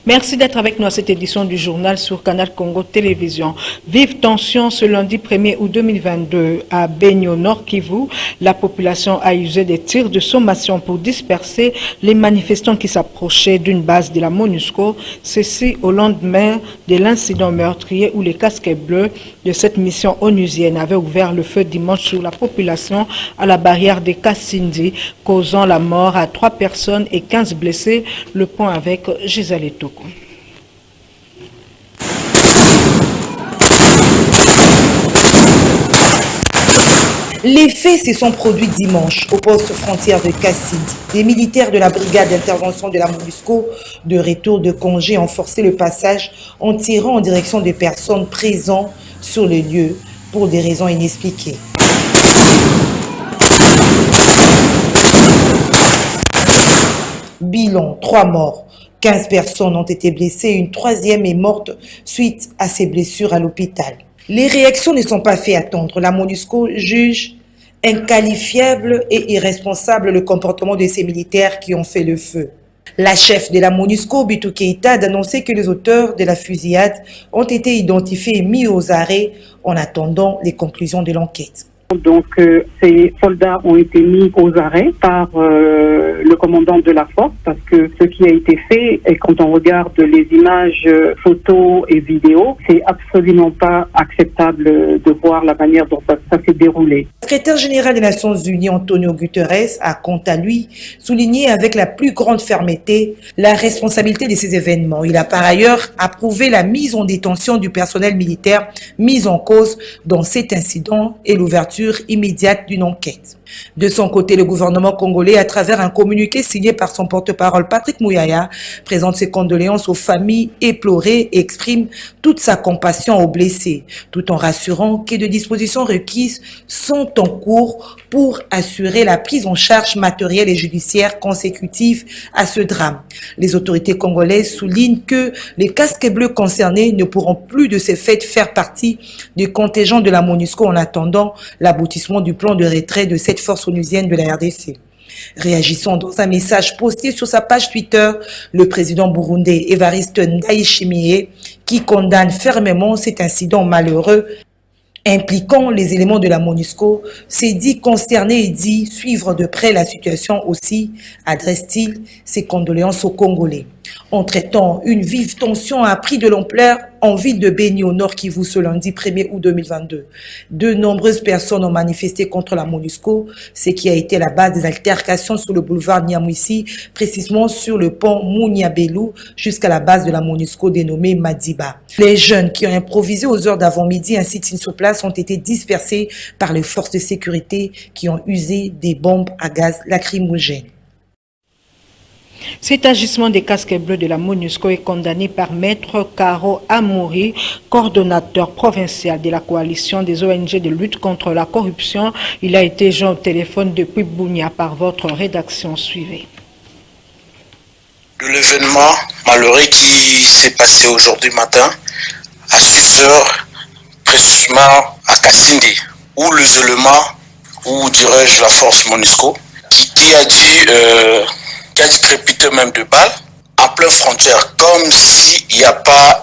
Merci d'être avec nous à cette édition du journal sur Canal Congo Télévision. Vive tension ce lundi 1er août 2022 à Benio, Nord Kivu. La population a usé des tirs de sommation pour disperser les manifestants qui s'approchaient d'une base de la MONUSCO. Ceci au lendemain de l'incident meurtrier où les casques bleus de cette mission onusienne avaient ouvert le feu dimanche sur la population à la barrière de Kassindi, causant la mort à 3 personnes et 15 blessés. Le point avec Gisèle Toko. Les faits se sont produits dimanche au poste frontière de Kassindi. Les militaires de la brigade d'intervention de la MONUSCO de retour de congé ont forcé le passage en tirant en direction des personnes présentes sur le lieu pour des raisons inexpliquées. Bilan, 3 morts. 15 personnes ont été blessées, une 3e est morte suite à ses blessures à l'hôpital. Les réactions ne sont pas fait attendre. La MONUSCO juge inqualifiable et irresponsable le comportement de ces militaires qui ont fait le feu. La chef de la MONUSCO, Bintou Keïta, a annoncé que les auteurs de la fusillade ont été identifiés et mis aux arrêts en attendant les conclusions de l'enquête. Donc, ces soldats ont été mis aux arrêts par le commandant de la force parce que ce qui a été fait, et quand on regarde les images, photos et vidéos, c'est absolument pas acceptable de voir la manière dont ça s'est déroulé. Le secrétaire général des Nations Unies, Antonio Guterres, a quant à lui souligné avec la plus grande fermeté la responsabilité de ces événements. Il a par ailleurs approuvé la mise en détention du personnel militaire mis en cause dans cet incident et l'ouverture immédiate d'une enquête. De son côté, le gouvernement congolais, à travers un communiqué signé par son porte-parole Patrick Mouyaya, présente ses condoléances aux familles éplorées et exprime toute sa compassion aux blessés, tout en rassurant que des dispositions requises sont en cours pour assurer la prise en charge matérielle et judiciaire consécutive à ce drame. Les autorités congolaises soulignent que les casques bleus concernés ne pourront plus de ces faits faire partie du contingent de la MONUSCO en attendant l'aboutissement du plan de retrait de cette force onusienne de la RDC. Réagissant dans un message posté sur sa page Twitter, le président burundais Evariste Ndayishimiye, qui condamne fermement cet incident malheureux impliquant les éléments de la MONUSCO, s'est dit consterné et dit suivre de près la situation aussi, adresse-t-il ses condoléances aux Congolais. Entre-temps, une vive tension a pris de l'ampleur en ville de Beni au Nord Kivu ce lundi 1er août 2022. De nombreuses personnes ont manifesté contre la MONUSCO, ce qui a été la base des altercations sur le boulevard Niamouissi, précisément sur le pont Mouniabelou, jusqu'à la base de la MONUSCO dénommée Madiba. Les jeunes qui ont improvisé aux heures d'avant-midi un sit-in sur place ont été dispersés par les forces de sécurité qui ont usé des bombes à gaz lacrymogène. Cet agissement des casques bleus de la MONUSCO est condamné par Maître Caro Amouri, coordonnateur provincial de la coalition des ONG de lutte contre la corruption. Il a été joint au téléphone depuis Bunia par votre rédaction. Suivez. De l'événement malheureux qui s'est passé aujourd'hui matin à 6 heures, précisément à Kassindi, où l'isolement, ou dirais-je la force MONUSCO, qui a dit crépiter même de balles en pleine frontière, comme s'il n'y a pas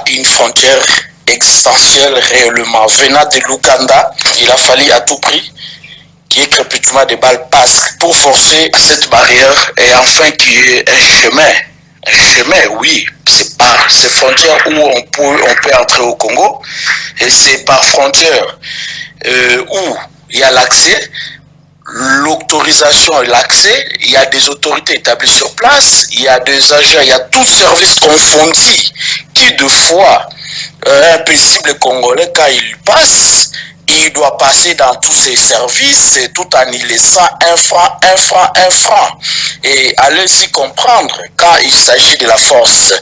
une frontière existentielle réellement. Venant de l'Ouganda, il a fallu à tout prix qu'il y ait crépitement de balles passe pour forcer cette barrière et enfin qu'il y ait un chemin, oui, c'est par ces frontières où on peut entrer au Congo et c'est par frontière où il y a l'accès, l'autorisation et l'accès, il y a des autorités établies sur place, il y a des agents, il y a tout service confondu qui de fois un paisible Congolais quand il passe, il doit passer dans tous ces services tout en y laissant un franc. Et allez-y comprendre, quand il s'agit de la force,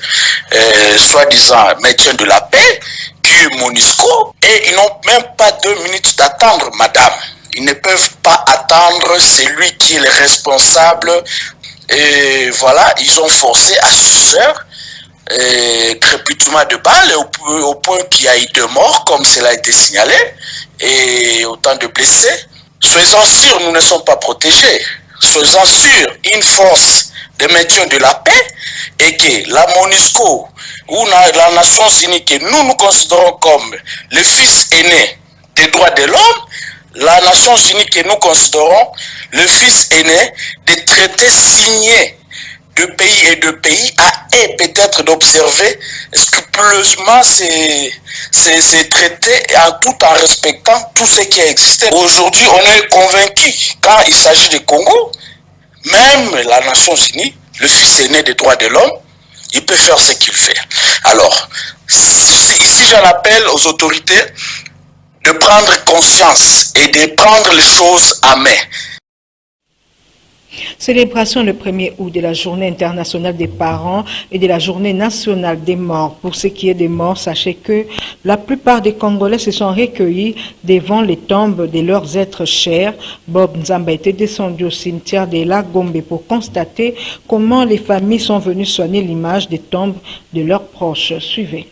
soi-disant maintien de la paix, qui est MONUSCO, et ils n'ont même pas 2 minutes d'attendre, madame. Ils ne peuvent pas attendre celui qui est le responsable. Et voilà, ils ont forcé à 6 heures, crépitement de balles, au point qu'il y a eu 2 morts, comme cela a été signalé, et autant de blessés. Soyez-en sûrs, nous ne sommes pas protégés. faisant sur une force de maintien de la paix et que la MONUSCO ou la Nations Unies que nous considérons comme le fils aîné des droits de l'homme, la Nations Unies que nous considérons le fils aîné des traités signés de pays a peut-être d'observer scrupuleusement ces traités tout en respectant tout ce qui a existé. Aujourd'hui, on est convaincu, quand il s'agit du Congo, même la Nations Unies, le fils aîné des droits de l'homme, il peut faire ce qu'il fait. Alors, ici j'en appelle aux autorités de prendre conscience et de prendre les choses à main. Célébration le 1er août de la Journée internationale des parents et de la Journée nationale des morts. Pour ce qui est des morts, sachez que la plupart des Congolais se sont recueillis devant les tombes de leurs êtres chers. Bob Nzamba était descendu au cimetière de la Gombe pour constater comment les familles sont venues soigner l'image des tombes de leurs proches. Suivez.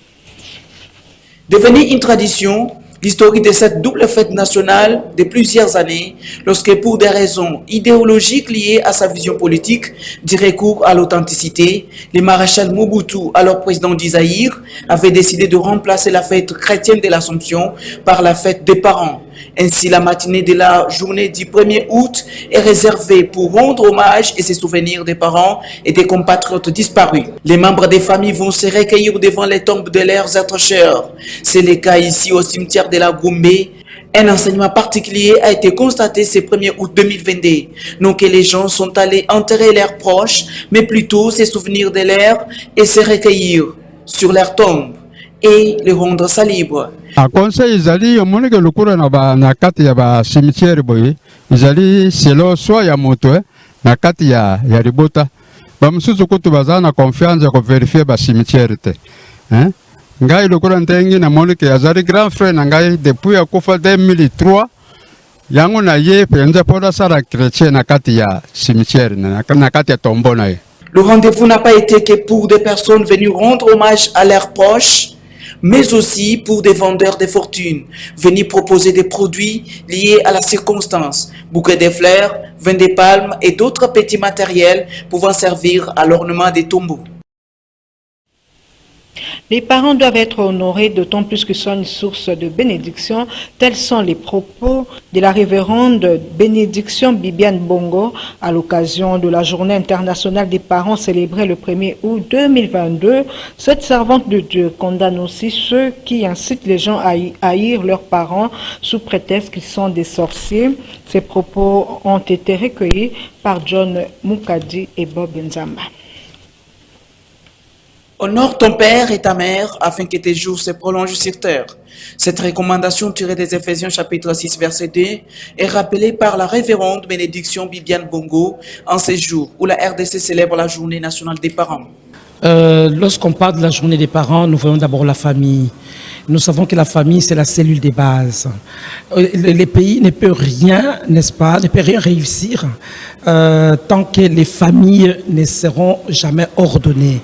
Devenue une tradition, l'historique de cette double fête nationale de plusieurs années, lorsque pour des raisons idéologiques liées à sa vision politique, du recours à l'authenticité, le maréchal Mobutu, alors président du Zaïre, avait décidé de remplacer la fête chrétienne de l'Assomption par la fête des parents. Ainsi, la matinée de la journée du 1er août est réservée pour rendre hommage et se souvenir des parents et des compatriotes disparus. Les membres des familles vont se recueillir devant les tombes de leurs êtres chers. C'est le cas ici au cimetière de la Gombe. Un enseignement particulier a été constaté ce 1er août 2022. Non que les gens sont allés enterrer leurs proches, mais plutôt se souvenir de leurs et se recueillir sur leurs tombes et les rendre ça libre. A conseil izali yomone ke lukura na kati ya ba cimetière boye izali selo soit ya moto na kati ya ribota ba msusu kutu baza na confiance ko vérifier ba cimetière te ngai lukura ntengi na mone ke azali grand frère na ngai depuis akufa 2003 yango na ye penza poda sara chrétien na kati ya cimetière na kati ya tombo na ye. Le rendez-vous n'a pas été que pour des personnes venues rendre hommage à leurs proches, mais aussi pour des vendeurs de fortune, venus proposer des produits liés à la circonstance, bouquets de fleurs, vins de palmes et d'autres petits matériels pouvant servir à l'ornement des tombeaux. Les parents doivent être honorés, d'autant plus qu'ils sont une source de bénédiction. Tels sont les propos de la révérende Bénédiction Bibiane Bongo à l'occasion de la Journée internationale des parents célébrée le 1er août 2022. Cette servante de Dieu condamne aussi ceux qui incitent les gens à haïr leurs parents sous prétexte qu'ils sont des sorciers. Ces propos ont été recueillis par John Mukadi et Bob Nzamba. Honore ton père et ta mère afin que tes jours se prolongent sur terre. Cette recommandation tirée des Éphésiens chapitre 6 verset 2 est rappelée par la révérende Bénédiction Bibiane Bongo en ces jours où la RDC célèbre la journée nationale des parents. Lorsqu'on parle de la journée des parents, nous voyons d'abord la famille. Nous savons que la famille, c'est la cellule des bases. Les pays ne peuvent rien, n'est-ce pas, ne peuvent rien réussir tant que les familles ne seront jamais ordonnées.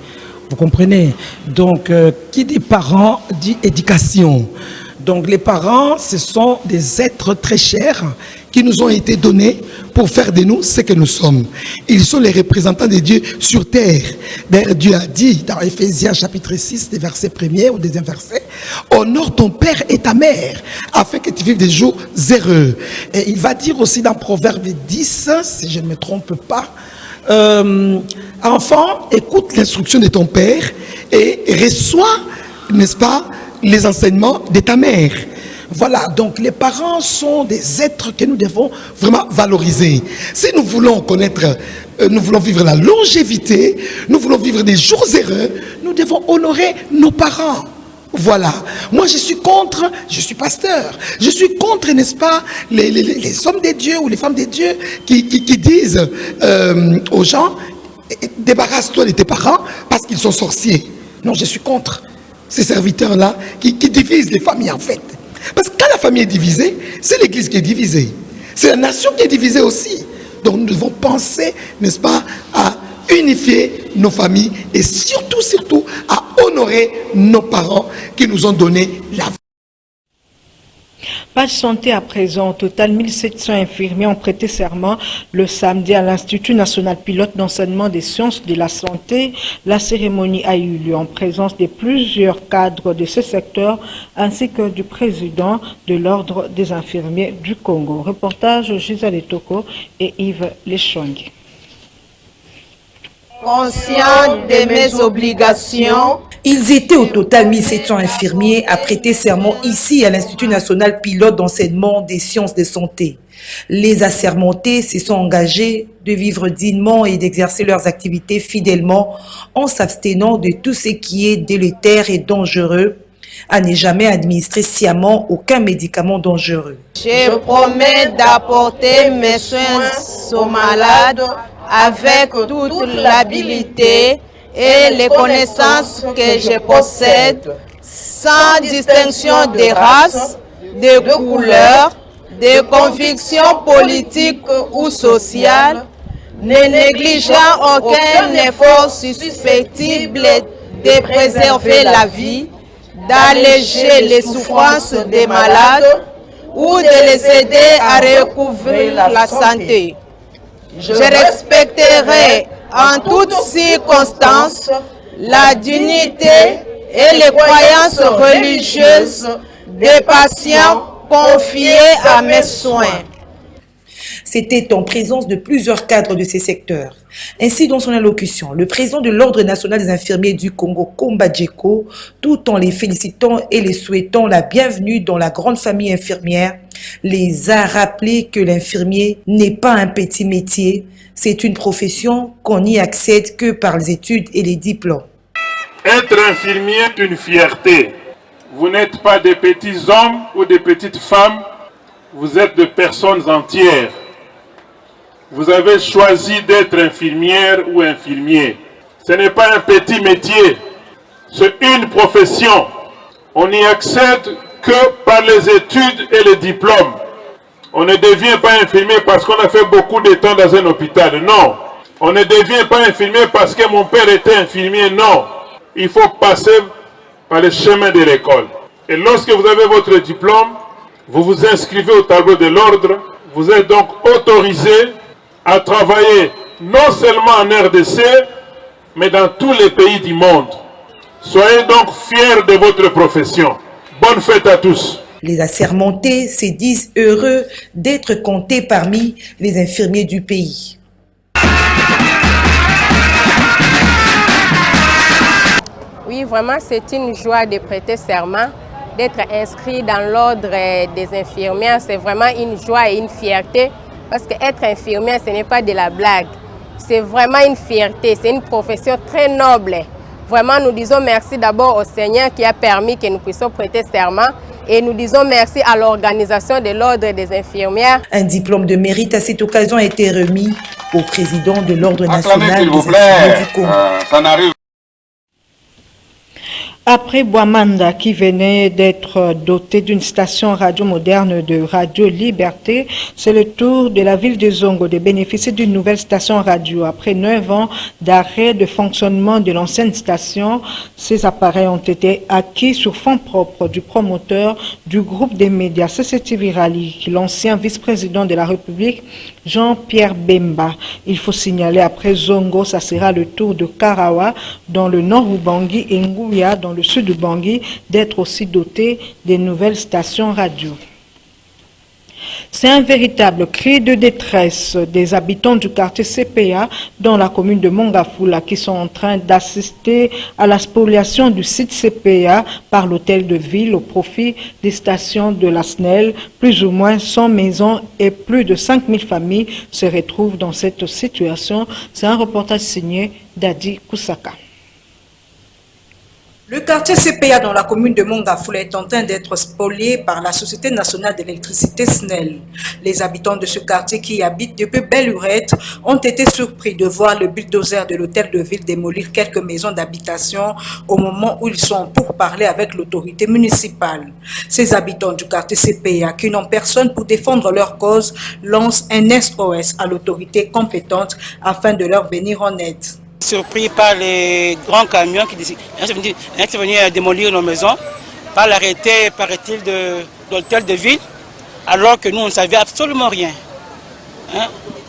Vous comprenez? Donc, qui dit parents dit éducation. Donc, les parents, ce sont des êtres très chers qui nous ont été donnés pour faire de nous ce que nous sommes. Ils sont les représentants de Dieu sur terre. D'ailleurs, Dieu a dit dans Éphésiens chapitre 6, des versets 1er ou deuxième verset, « Honore ton père et ta mère, afin que tu vives des jours heureux. » Et il va dire aussi dans Proverbe 10, si je ne me trompe pas, enfant, écoute l'instruction de ton père et reçois, n'est-ce pas, les enseignements de ta mère. Voilà, donc les parents sont des êtres que nous devons vraiment valoriser. Si nous voulons connaître, nous voulons vivre la longévité, nous voulons vivre des jours heureux, nous devons honorer nos parents. Voilà, moi je suis contre, je suis pasteur, je suis contre, n'est-ce pas, les hommes de Dieu ou les femmes de Dieu qui disent aux gens, débarrasse-toi de tes parents parce qu'ils sont sorciers. Non, je suis contre ces serviteurs-là qui divisent les familles en fait. Parce que quand la famille est divisée, c'est l'église qui est divisée. C'est la nation qui est divisée aussi. Donc nous devons penser, n'est-ce pas, à unifier nos familles et surtout à honorer nos parents qui nous ont donné la vie. Page santé à présent, au total 1700 infirmiers ont prêté serment le samedi à l'Institut national pilote d'enseignement des sciences de la santé. La cérémonie a eu lieu en présence de plusieurs cadres de ce secteur ainsi que du président de l'Ordre des infirmiers du Congo. Reportage Gisèle Toko et Yves Lechongi. Conscient de mes obligations, ils étaient au total 1700 infirmiers à prêter serment ici à l'Institut national pilote d'enseignement des sciences de santé. Les assermentés se sont engagés de vivre dignement et d'exercer leurs activités fidèlement en s'abstenant de tout ce qui est délétère et dangereux, à ne jamais administrer sciemment aucun médicament dangereux. je promets d'apporter mes soins aux malades avec toute l'habilité et les connaissances que je possède, sans distinction de race, de couleur, de convictions politiques ou sociales, ne négligeant aucun effort susceptible de préserver la vie, d'alléger les souffrances des malades ou de les aider à recouvrir la santé. Je respecterai en toutes circonstances la dignité et les croyances religieuses des patients confiés à mes soins. C'était en présence de plusieurs cadres de ces secteurs. Ainsi, dans son allocution, le président de l'Ordre national des infirmiers du Congo, Komba Djeko, tout en les félicitant et les souhaitant la bienvenue dans la grande famille infirmière, les a rappelé que l'infirmier n'est pas un petit métier, c'est une profession qu'on n'y accède que par les études et les diplômes. Être infirmier est une fierté. Vous n'êtes pas des petits hommes ou des petites femmes, vous êtes des personnes entières. Vous avez choisi d'être infirmière ou infirmier. Ce n'est pas un petit métier, c'est une profession. On n'y accède que par les études et les diplômes. On ne devient pas infirmier parce qu'on a fait beaucoup de temps dans un hôpital, non. On ne devient pas infirmier parce que mon père était infirmier, non. Il faut passer par le chemin de l'école. Et lorsque vous avez votre diplôme, vous vous inscrivez au tableau de l'ordre, vous êtes donc autorisé à travailler non seulement en RDC, mais dans tous les pays du monde. Soyez donc fiers de votre profession. Bonne fête à tous. Les assermentés se disent heureux d'être comptés parmi les infirmiers du pays. Oui, vraiment, c'est une joie de prêter serment, d'être inscrit dans l'ordre des infirmières. C'est vraiment une joie et une fierté parce qu'être infirmière, ce n'est pas de la blague. C'est vraiment une fierté, c'est une profession très noble. Vraiment, nous disons merci d'abord au Seigneur qui a permis que nous puissions prêter serment et nous disons merci à l'organisation de l'ordre des infirmières. Un diplôme de mérite à cette occasion a été remis au président de l'Ordre national des infirmiers du Congo. Ça n'arrive. Après Boamanda, qui venait d'être doté d'une station radio moderne de Radio Liberté, c'est le tour de la ville de Zongo de bénéficier d'une nouvelle station radio. Après 9 ans d'arrêt de fonctionnement de l'ancienne station, ces appareils ont été acquis sur fonds propres du promoteur du groupe des médias CCTV Rally, l'ancien vice-président de la République, Jean-Pierre Bemba. Il faut signaler, après Zongo, ça sera le tour de Karawa dans le nord Ubangi et Nguya dans le sud du Bangui d'être aussi doté des nouvelles stations radio. C'est un véritable cri de détresse des habitants du quartier CPA dans la commune de Mongafula qui sont en train d'assister à la spoliation du site CPA par l'hôtel de ville au profit des stations de la SNEL. Plus ou moins 100 maisons et plus de 5000 familles se retrouvent dans cette situation. C'est un reportage signé Dadi Kusaka. Le quartier CPA dans la commune de Mongafula est en train d'être spolié par la Société nationale d'électricité SNEL. Les habitants de ce quartier qui habitent depuis belle lurette ont été surpris de voir le bulldozer de l'hôtel de ville démolir quelques maisons d'habitation au moment où ils sont pour parler avec l'autorité municipale. Ces habitants du quartier CPA qui n'ont personne pour défendre leur cause lancent un SOS à l'autorité compétente afin de leur venir en aide. Surpris par les grands camions qui sont venus démolir nos maisons, par l'arrêté, paraît-il, de l'hôtel de ville alors que nous, on ne savait absolument rien. Hein?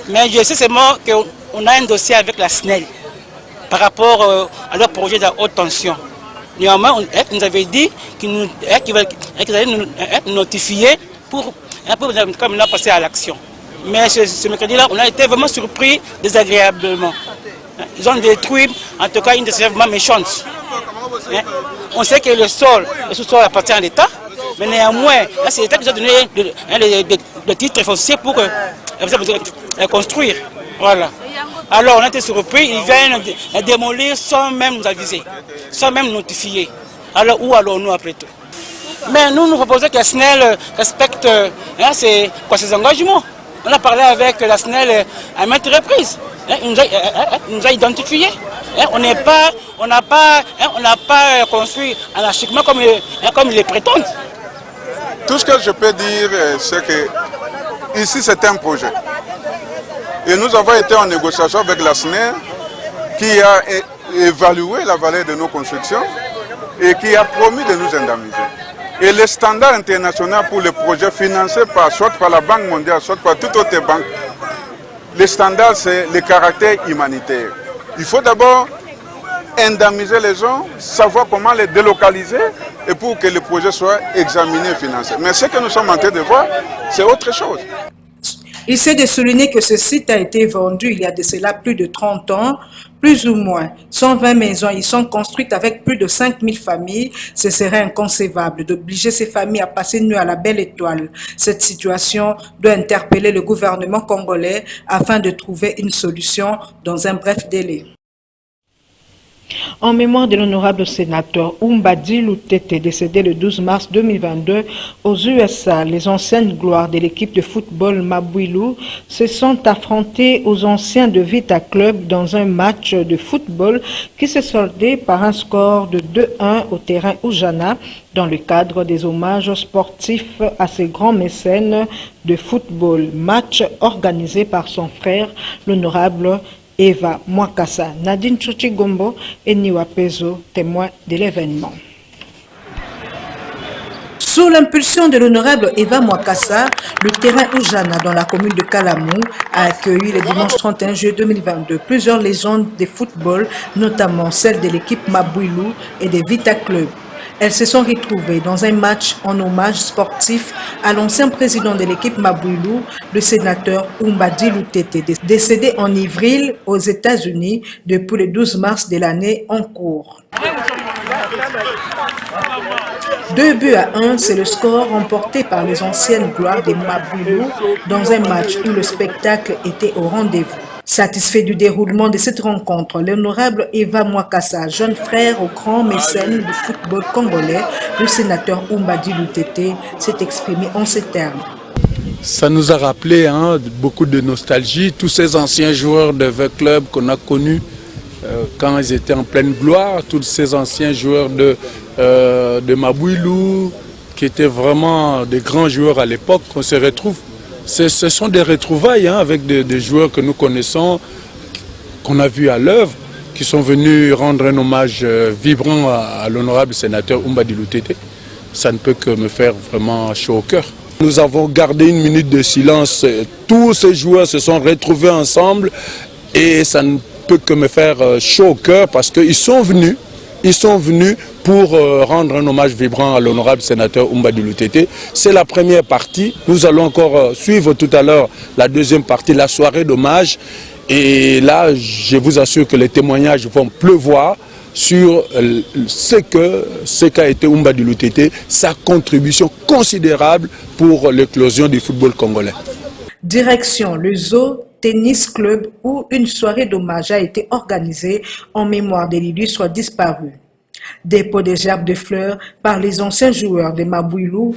Mais je sais seulement qu'on a un dossier avec la SNEL par rapport à leur projet de haute tension. Néanmoins, on nous avait dit qu'ils allaient nous notifier pour maintenant passer à l'action. Mais ce mercredi-là, on a été vraiment surpris désagréablement. Ils ont détruit, en tout cas, une de ces vraiment méchantes. On sait que le sous-sol appartient à l'État, mais néanmoins, c'est l'État qui nous a donné le titre foncier pour construire. Voilà. Alors on a été surpris, ils viennent démolir sans même nous aviser, sans même notifier. Alors où allons-nous après tout? Mais nous proposons que la SNEL respecte ses engagements. On a parlé avec la SNEL à maintes reprises. Il nous a identifiés. On n'a pas construit anarchiquement comme ils le prétendent. Tout ce que je peux dire, c'est que ici c'est un projet. Et nous avons été en négociation avec la SNEL qui a évalué la valeur de nos constructions et qui a promis de nous indemniser. Et les standards internationaux pour les projets financés soit par la Banque mondiale, soit par toute autre banque, les standards, c'est le caractère humanitaire. Il faut d'abord indemniser les gens, savoir comment les délocaliser et pour que le projet soit examiné et financé. Mais ce que nous sommes en train de voir, c'est autre chose. Il s'est de souligner que ce site a été vendu il y a de cela plus de 30 ans, plus ou moins. 120 maisons y sont construites avec plus de 5000 familles. Ce serait inconcevable d'obliger ces familles à passer une nuit à la belle étoile. Cette situation doit interpeller le gouvernement congolais afin de trouver une solution dans un bref délai. En mémoire de l'honorable sénateur Oumbadi Lutete, décédé le 12 mars 2022 aux USA, les anciennes gloires de l'équipe de football Mabouilou se sont affrontés aux anciens de Vita Club dans un match de football qui s'est soldé par un score de 2-1 au terrain Oujana dans le cadre des hommages sportifs à ces grands mécènes de football. Match organisé par son frère, l'honorable Eva Mwakasa. Nadine Tchouchi-Gombo et Niwa Pezo, témoins de l'événement. Sous l'impulsion de l'honorable Eva Mwakasa, le terrain Oujana dans la commune de Kalamou a accueilli le dimanche 31 juillet 2022 plusieurs légendes de football, notamment celles de l'équipe Mabouilou et des Vita Club. Elles se sont retrouvées dans un match en hommage sportif à l'ancien président de l'équipe Mabouilou, le sénateur Oumbadi Lutete, décédé en avril aux États-Unis depuis le 12 mars de l'année en cours. 2-1, c'est le score remporté par les anciennes gloires des Mabouilou dans un match où le spectacle était au rendez-vous. Satisfait du déroulement de cette rencontre, l'honorable Eva Mwakasa, jeune frère au grand mécène du football congolais, le sénateur Oumbadi Lutete, s'est exprimé en ces termes. Ça nous a rappelé beaucoup de nostalgie, tous ces anciens joueurs de V-Club qu'on a connus quand ils étaient en pleine gloire, tous ces anciens joueurs de Mabouilou, qui étaient vraiment des grands joueurs à l'époque, on se retrouve. Ce sont des retrouvailles avec des joueurs que nous connaissons, qu'on a vus à l'œuvre, qui sont venus rendre un hommage vibrant à l'honorable sénateur Oumbadi Lutete. Ça ne peut que me faire vraiment chaud au cœur. Nous avons gardé une minute de silence. Tous ces joueurs se sont retrouvés ensemble et ça ne peut que me faire chaud au cœur parce qu'ils sont venus. Ils sont venus pour rendre un hommage vibrant à l'honorable sénateur Oumbadi Lutete. C'est la première partie. Nous allons encore suivre tout à l'heure la deuxième partie, la soirée d'hommage. Et là, je vous assure que les témoignages vont pleuvoir sur ce qu'a été Oumbadi Lutete, sa contribution considérable pour l'éclosion du football congolais. Direction le Zoo Tennis Club où une soirée d'hommage a été organisée en mémoire des illustres disparus. Dépôt des gerbes de fleurs par les anciens joueurs de Mabouilou.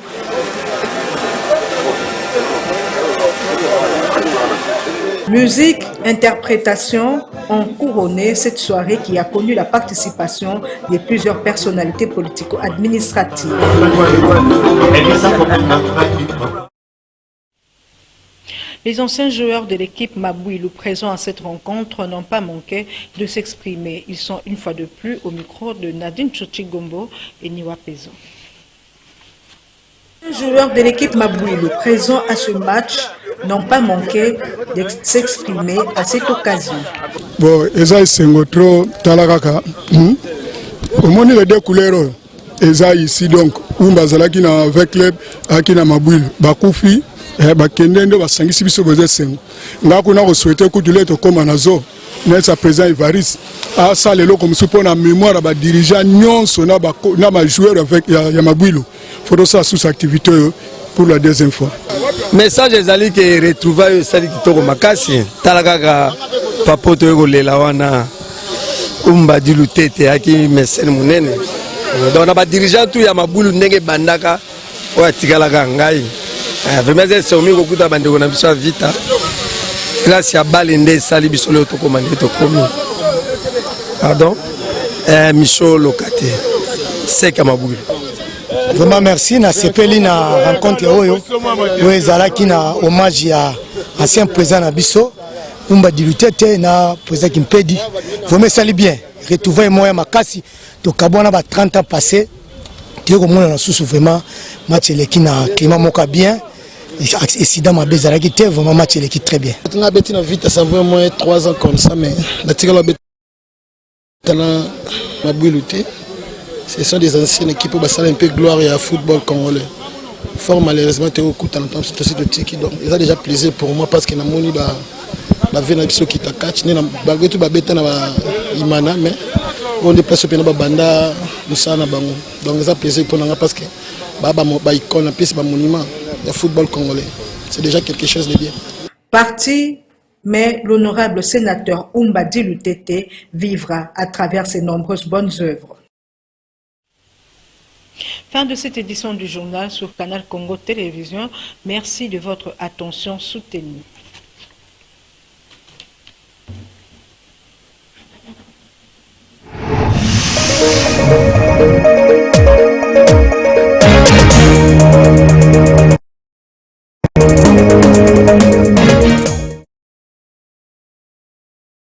Musique, interprétation ont couronné cette soirée qui a connu la participation de plusieurs personnalités politico-administratives. Les anciens joueurs de l'équipe Mabouilou présents à cette rencontre n'ont pas manqué de s'exprimer. Ils sont une fois de plus au micro de Nadine Tchouchi-Gombo et Niwa Pezo. joueurs de l'équipe Mabouilou présents à ce match n'ont pas manqué de s'exprimer à cette occasion. Bon, Eza Sengotro Talakaka. Au moins les deux couleurs, Eza ici donc, Umbazalaki na avec club, Akina Mabouilou, Bakoufi, Bakendendo, Basangisi Biso Bozé Sengo. Ngako na souhaité que tu l'aies comme Anazo. Notre président Ivaris a ça le comme support la mémoire ba dirigeant nyonso na ma joueur avec Yamabouilou. Faut ça sous activité pour la deuxième fois. Message ezali que retrouver sali kitoko makasi talaka papoto yoko lela wana umbadi lutete aki mesene munene. Donc na ba dirigeant tout Yamabouilou ndenge bandaka o atikalaka ngai. Vraiment c'est omi ko kuta bandeko na biso vita. Grâce à Balende Sali Bisolo Tokomane Tokomi. Pardon? Michaud Lokate. C'est Kamabouil. Vraiment merci. Na sepeli na rencontre oyo. Oyo ezalaki na hommage à ancien président na biso. Umba Dilutete na président Kimpedi. Vraiment sali bien. Retrouver moi makasi. To kabona ba 30 ans passés. Tio komona na susu vraiment match eleki na climat moka bien. Et si dans ma bézara qui était vraiment match il est très bien. On a bêté vite ça fait moins 3 ans comme ça mais la tigre la bêté ma bouillouté. Ce sont des anciennes équipes qui ont un peu gloire et à football congolais. Fort malheureusement tu au coup dans c'est aussi de tiki donc il a déjà plaisir pour moi parce que na moni ba vena biso qui ta catch ni na balgo tout ba bêté na imana mais on déplace pe na ba banda musana bango. Donc ça plaisir pour nga parce que ba icône plus ba monument le football congolais. C'est déjà quelque chose de bien. Parti, mais l'honorable sénateur Umba Dilutete vivra à travers ses nombreuses bonnes œuvres. Fin de cette édition du journal sur Canal Congo Télévision. Merci de votre attention soutenue.